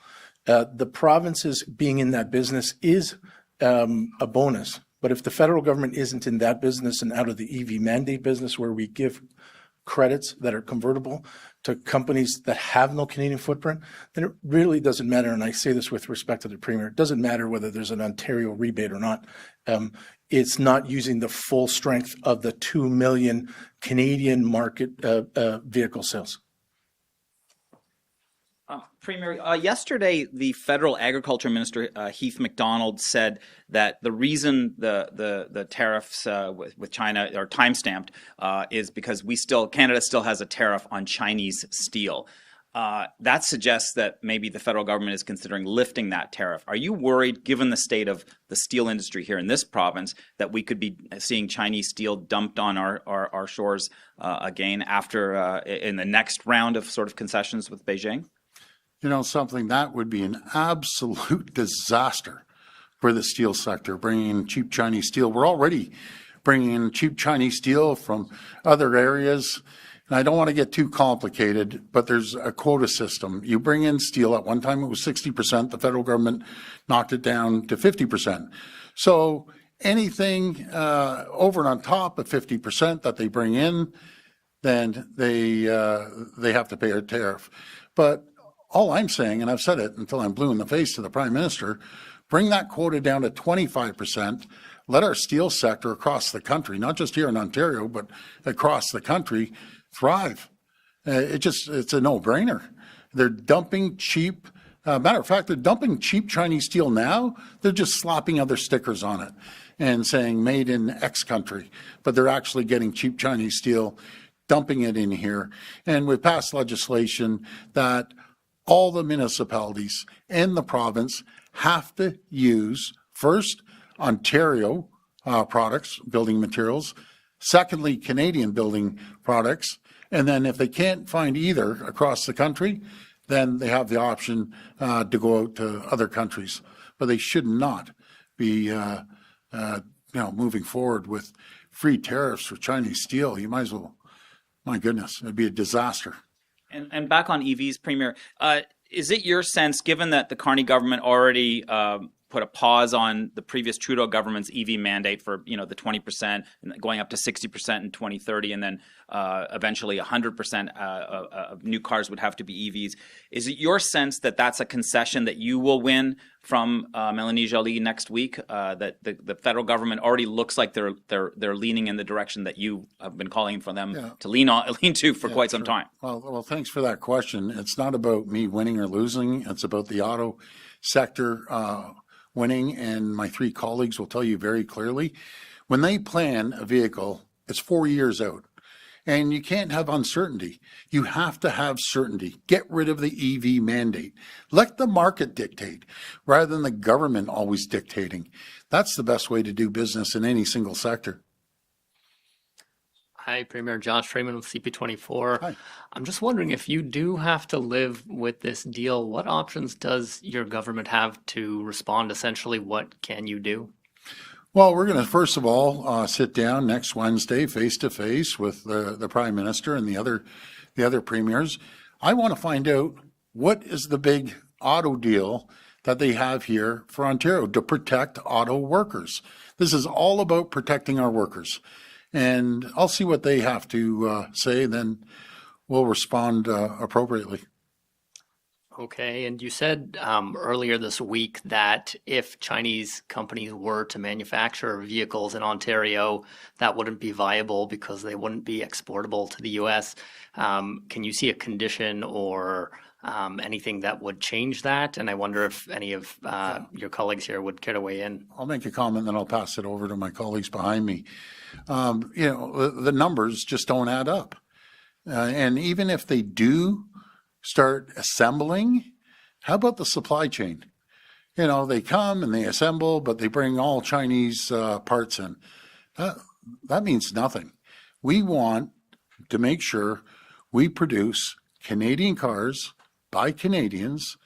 The provinces being in that business is a bonus. But if the federal government isn't in that business and out of the EV mandate business where we give credits that are convertible to companies that have no Canadian footprint, then it really doesn't matter. And I say this with respect to the Premier, it doesn't matter whether there's an Ontario rebate or not. It's not using the full strength of the 2 million Canadian market vehicle sales. Premier, yesterday the federal agriculture minister Heath MacDonald said that the reason the tariffs with China are time stamped is because Canada still has a tariff on Chinese steel. That suggests that maybe the federal government is considering lifting that tariff. Are you worried, given the state of the steel industry here in this province, that we could be seeing Chinese steel dumped on our shores again after in the next round of sort of concessions with Beijing? You know something, that would be an absolute disaster for the steel sector, bringing in cheap Chinese steel. We're already bringing in cheap Chinese steel from other areas. And I don't want to get too complicated, but there's a quota system. You bring in steel. At one time it was 60%. The federal government knocked it down to 50%. So anything over and on top of 50% that they bring in, then they have to pay a tariff. But all I'm saying, and I've said it until I'm blue in the face to the Prime Minister, bring that quota down to 25%. Let our steel sector across the country, not just here in Ontario, but across the country, thrive. It's a no-brainer. They're dumping cheap, matter of fact, they're dumping cheap Chinese steel now. They're just slapping other stickers on it and saying made in X country, but they're actually getting cheap Chinese steel, dumping it in here. And we've passed legislation that all the municipalities and the province have to use, first, Ontario products, building materials, secondly, Canadian building products, and then if they can't find either across the country, then they have the option to go out to other countries. But they should not be moving forward with free tariffs for Chinese steel. You might as well, my goodness, it'd be a disaster. And back on EVs, Premier, is it your sense, given that the Carney government already put a pause on the previous Trudeau government's EV mandate for, the 20% and going up to 60% in 2030, and then eventually 100% of new cars would have to be EVs. Is it your sense that that's a concession that you will win from Melanie Joly next week? That the federal government already looks like they're leaning in the direction that you have been calling for them to lean to for quite some time. Well, thanks for that question. It's not about me winning or losing. It's about the auto sector winning, and my three colleagues will tell you very clearly, when they plan a vehicle, it's 4 years out. And you can't have uncertainty. You have to have certainty. Get rid of the EV mandate. Let the market dictate rather than the government always dictating. That's the best way to do business in any single sector. Hi, Premier Josh Freeman with CP24. Hi. I'm just wondering, if you do have to live with this deal, what options does your government have to respond? Essentially, what can you do? Well, we're going to, first of all, sit down next Wednesday face-to-face with the Prime Minister and the other premiers. I want to find out what is the big auto deal that they have here for Ontario to protect auto workers. This is all about protecting our workers. And I'll see what they have to say, then we'll respond appropriately. Okay, and you said earlier this week that if Chinese companies were to manufacture vehicles in Ontario, that wouldn't be viable because they wouldn't be exportable to the U.S. Can you see a condition or anything that would change that? And I wonder if any of your colleagues here would care to weigh in. I'll make a comment, then I'll pass it over to my colleagues behind me. The numbers just don't add up. And even if they do start assembling, how about the supply chain? They come and they assemble, but they bring all Chinese parts in. That means nothing. We want to make sure we produce Canadian cars by Canadians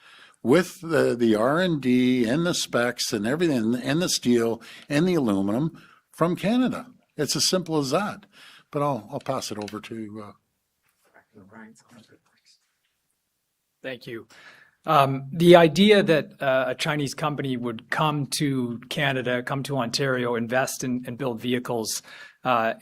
with the R&D and the specs and everything, and the steel and the aluminum from Canada. It's as simple as that. But I'll pass it over to Thank you. The idea that a Chinese company would come to Canada, come to Ontario, invest and build vehicles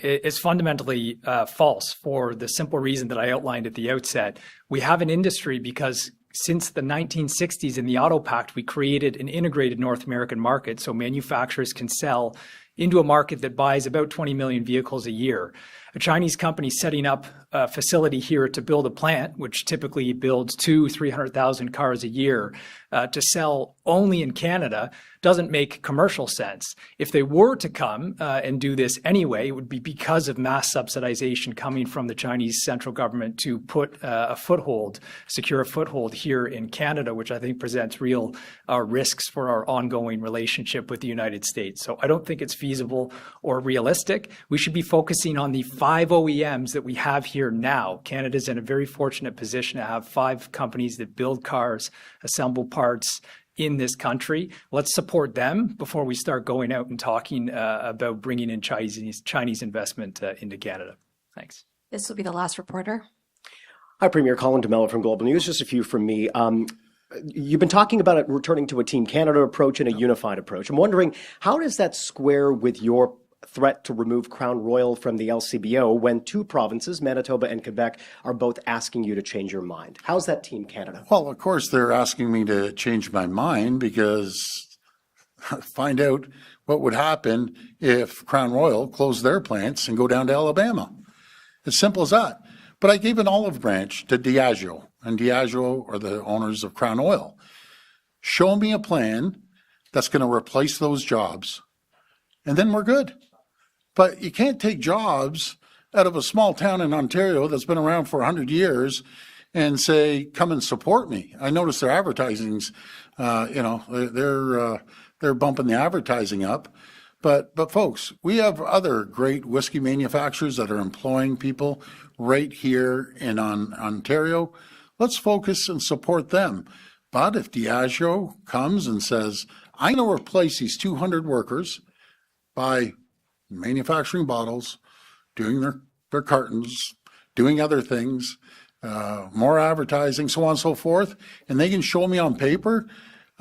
is fundamentally false for the simple reason that I outlined at the outset. We have an industry because since the 1960s in the Auto Pact, we created an integrated North American market so manufacturers can sell into a market that buys about 20 million vehicles a year. A Chinese company setting up a facility here to build a plant, which typically builds 300,000 cars a year, to sell only in Canada, doesn't make commercial sense. If they were to come and do this anyway, it would be because of mass subsidization coming from the Chinese central government to put secure a foothold here in Canada, which I think presents real risks for our ongoing relationship with the United States. So I don't think it's feasible or realistic. We should be focusing on the 5 OEMs that we have here now. Canada's in a very fortunate position to have 5 companies that build cars, assemble parts in this country. Let's support them before we start going out and talking about bringing in Chinese investment into Canada. Thanks. This will be the last reporter. Hi, Premier Colin DeMello from Global News. Just a few from me. You've been talking about it returning to a Team Canada approach and a unified approach. I'm wondering, how does that square with your threat to remove Crown Royal from the LCBO when 2 provinces, Manitoba and Quebec, are both asking you to change your mind? How's that Team Canada? Well, of course, they're asking me to change my mind because find out what would happen if Crown Royal closed their plants and go down to Alabama. As simple as that. But I gave an olive branch to Diageo, and Diageo are the owners of Crown Oil. Show me a plan that's going to replace those jobs, and then we're good. But you can't take jobs out of a small town in Ontario that's been around for 100 years and say, come and support me. I notice their advertising's, they're bumping the advertising up. But folks, we have other great whiskey manufacturers that are employing people right here in Ontario. Let's focus and support them. But if Diageo comes and says, I'm going to replace these 200 workers by manufacturing bottles, doing their cartons, doing other things, more advertising, so on and so forth, and they can show me on paper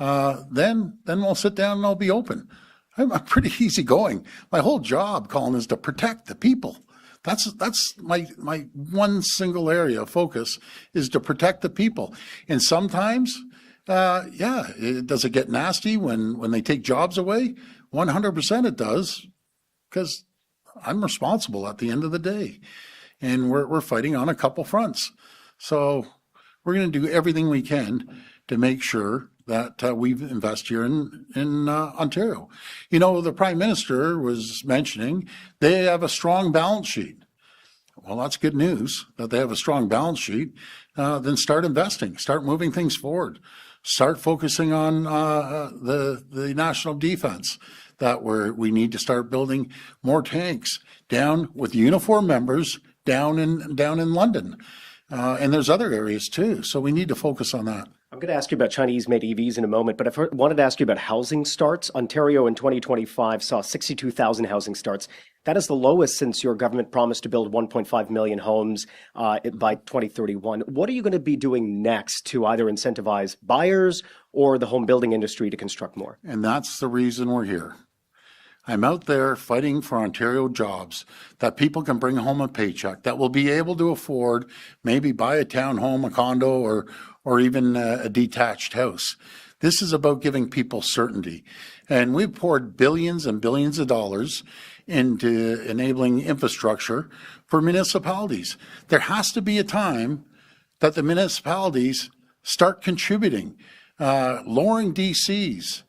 then we'll sit down and I'll be open. I'm pretty easygoing. My whole job, Colin, is to protect the people. That's my one single area of focus, is to protect the people. And sometimes, does it get nasty when they take jobs away? 100% it does, because I'm responsible at the end of the day. And we're fighting on a couple fronts. So we're going to do everything we can to make sure that we invest here in Ontario. You know, the Prime Minister was mentioning they have a strong balance sheet. Well, that's good news that they have a strong balance sheet. Then start investing, start moving things forward, start focusing on the national defense, that we need to start building more tanks down with uniform members down in London. And there's other areas too. So we need to focus on that. I'm going to ask you about Chinese-made EVs in a moment, but I wanted to ask you about housing starts. Ontario in 2025 saw 62,000 housing starts. That is the lowest since your government promised to build 1.5 million homes by 2031. What are you going to be doing next to either incentivize buyers or the home building industry to construct more? And that's the reason we're here. I'm out there fighting for Ontario jobs, that people can bring home a paycheck, that will be able to afford, maybe buy a townhome, a condo, or even a detached house. This is about giving people certainty. And we've poured billions and billions of dollars into enabling infrastructure for municipalities. There has to be a time that the municipalities start contributing, lowering DCs.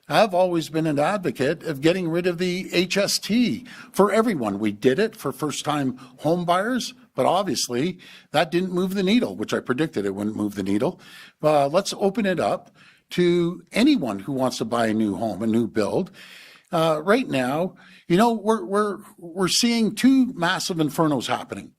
I've always been an advocate of getting rid of the HST for everyone. We did it for first-time home buyers, but obviously that didn't move the needle, which I predicted it wouldn't move the needle. Let's open it up to anyone who wants to buy a new home, a new build. Right now, you know, we're seeing two massive infernos happening.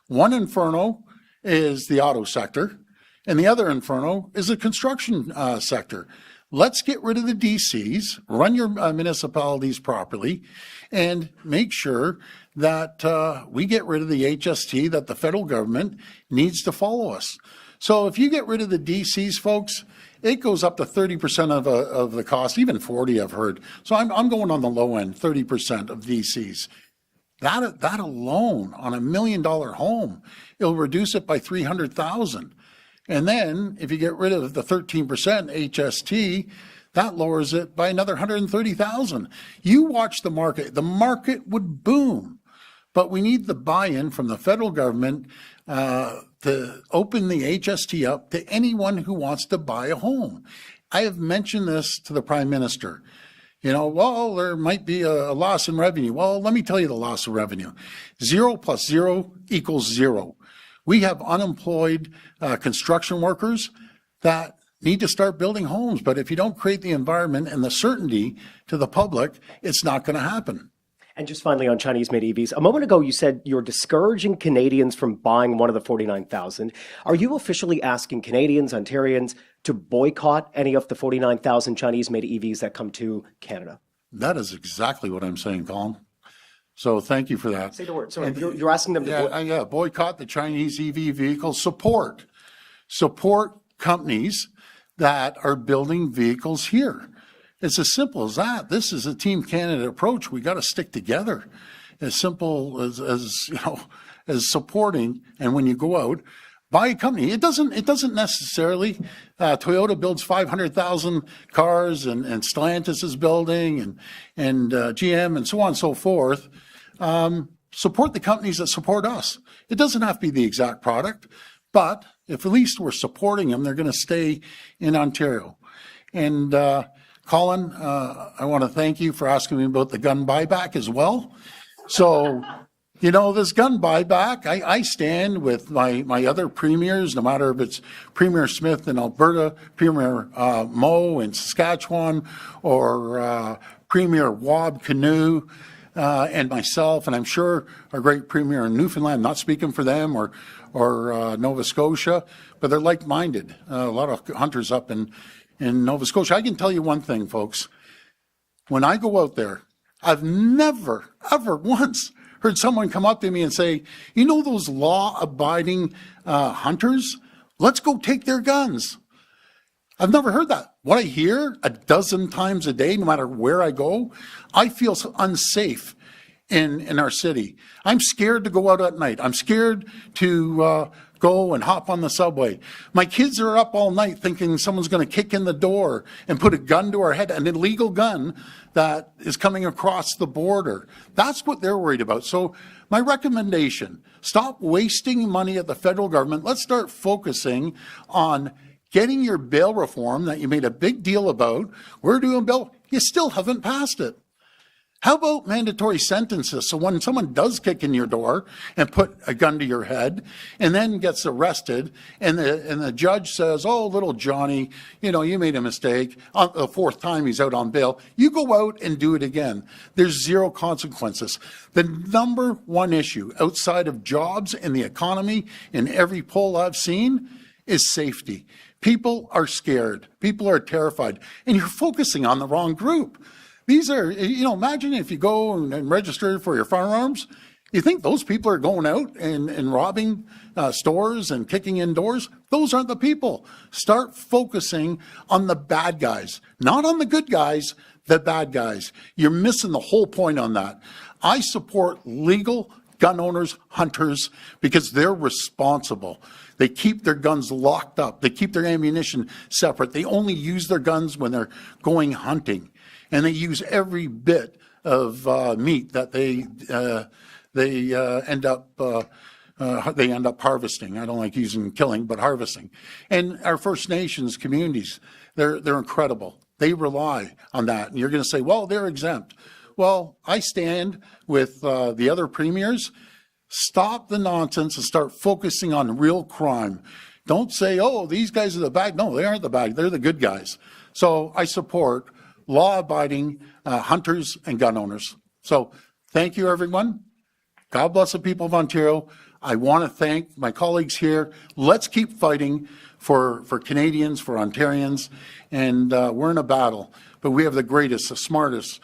One inferno is the auto sector, and the other inferno is the construction sector. Let's get rid of the DCs, run your municipalities properly, and make sure that we get rid of the HST, that the federal government needs to follow us. So if you get rid of the DCs, folks, it goes up to 30% of the cost, even 40 I've heard. So I'm going on the low end, 30% of DCs. That alone on $1 million home, it'll reduce it by $300,000. And then if you get rid of the 13% HST, that lowers it by another $130,000. You watch the market would boom. But we need the buy-in from the federal government to open the HST up to anyone who wants to buy a home. I have mentioned this to the Prime Minister. You know, well, there might be a loss in revenue. Well, let me tell you the loss of revenue. 0 plus 0 equals 0. We have unemployed construction workers that need to start building homes. But if you don't create the environment and the certainty to the public, it's not going to happen. And just finally on Chinese-made EVs, a moment ago you said you're discouraging Canadians from buying one of the 49,000. Are you officially asking Canadians, Ontarians, to boycott any of the 49,000 Chinese-made EVs that come to Canada? That is exactly what I'm saying, Colin. So thank you for that. Say the word. So you're asking them to boycott the Chinese EV vehicles. Support companies that are building vehicles here. It's as simple as that. This is a Team Canada approach. We got to stick together. As simple as you know, as supporting. And when you go out, buy a company. It doesn't necessarily. Toyota builds 500,000 cars, and Stellantis is building, and GM, and so on and so forth. Support the companies that support us. It doesn't have to be the exact product, but if at least we're supporting them, they're going to stay in Ontario. And Colin, I want to thank you for asking me about the gun buyback as well. So, you know, this gun buyback, I stand with my other premiers, no matter if it's Premier Smith in Alberta, Premier Moe in Saskatchewan, or Premier Wab Canoe, and myself, and I'm sure our great Premier in Newfoundland, not speaking for them, or Nova Scotia, but they're like-minded. A lot of hunters up in Nova Scotia. I can tell you one thing, folks. When I go out there, I've never, ever once heard someone come up to me and say, you know those law-abiding hunters? Let's go take their guns. I've never heard that. what I hear a dozen times a day, no matter where I go, I feel so unsafe in our city. I'm scared to go out at night. I'm scared to go and hop on the subway. My kids are up all night thinking someone's going to kick in the door and put a gun to our head, an illegal gun that is coming across the border. That's what they're worried about. So my recommendation, stop wasting money at the federal government. Let's start focusing on getting your bail reform that you made a big deal about. We're doing bail. You still haven't passed it. How about mandatory sentences? So when someone does kick in your door and put a gun to your head and then gets arrested and the judge says, oh, little Johnny, you made a mistake. On the fourth time he's out on bail. You go out and do it again. There's zero consequences. The number one issue outside of jobs and the economy in every poll I've seen is safety. People are scared. People are terrified. And you're focusing on the wrong group. These are, imagine if you go and register for your firearms, you think those people are going out and robbing stores and kicking in doors? Those aren't the people. Start focusing on the bad guys, not on the good guys, the bad guys. You're missing the whole point on that. I support legal gun owners, hunters, because they're responsible. They keep their guns locked up. They keep their ammunition separate. They only use their guns when they're going hunting. And they use every bit of meat that they end up harvesting. I don't like using killing, but harvesting. And our First Nations communities, they're incredible. They rely on that. And you're going to say, well, they're exempt. Well, I stand with the other premiers. Stop the nonsense and start focusing on real crime. Don't say, oh, these guys are the bad. No, they aren't the bad. They're the good guys. So I support law-abiding hunters and gun owners. So thank you, everyone. God bless the people of Ontario. I want to thank my colleagues here. Let's keep fighting for Canadians, for Ontarians, and we're in a battle. But we have the greatest, the smartest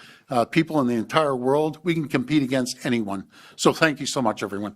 people in the entire world. We can compete against anyone. So thank you so much, everyone.